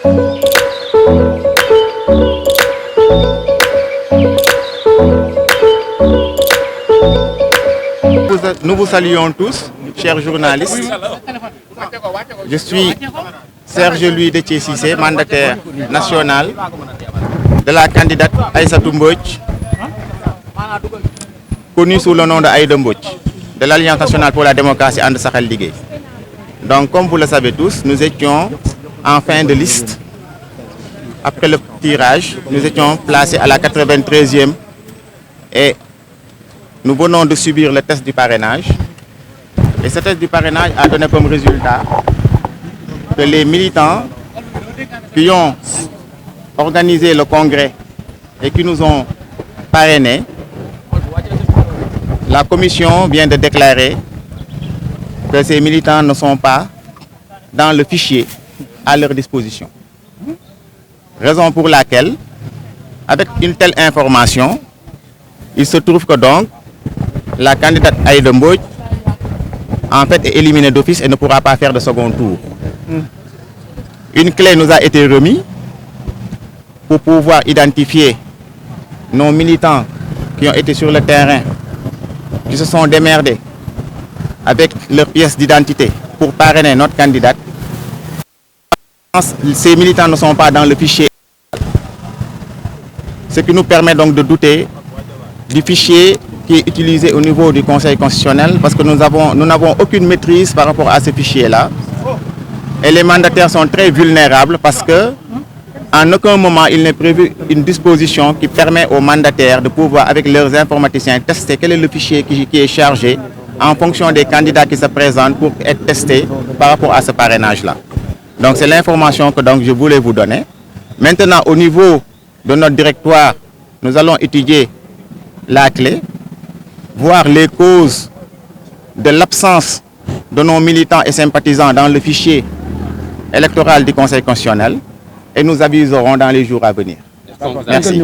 Nous vous saluons tous, chers journalistes. Je suis Serge Louis Déthié Cissé, mandataire national de la candidate Aïssatou Mbodj, connue sous le nom de Aïda Mbodj, de l'Alliance nationale pour la démocratie And Sahel Ligue. Donc, comme vous le savez tous, nous étions en fin de liste. Après le tirage, nous étions placés à la 93e et nous venons de subir le test du parrainage. Et ce test du parrainage a donné comme résultat que les militants qui ont organisé le congrès et qui nous ont parrainés, la commission vient de déclarer que ces militants ne sont pas dans le fichier à leur disposition. Raison pour laquelle, avec une telle information, il se trouve que donc la candidate Aïda Mbodj en fait est éliminée d'office et ne pourra pas faire de second tour. Une clé nous a été remise pour pouvoir identifier nos militants qui ont été sur le terrain, qui se sont démerdés avec leurs pièces d'identité pour parrainer notre candidate. Ces militants ne sont pas dans le fichier, ce qui nous permet donc de douter du fichier qui est utilisé au niveau du Conseil constitutionnel, parce que nous n'avons aucune maîtrise par rapport à ce fichier-là. Et les mandataires sont très vulnérables parce que en aucun moment il n'est prévu une disposition qui permet aux mandataires de pouvoir, avec leurs informaticiens, tester quel est le fichier qui est chargé en fonction des candidats qui se présentent pour être testés par rapport à ce parrainage-là. Donc c'est l'information que donc, je voulais vous donner. Maintenant, au niveau de notre directoire, nous allons étudier la clé, voir les causes de l'absence de nos militants et sympathisants dans le fichier électoral du Conseil constitutionnel et nous aviserons dans les jours à venir. Merci.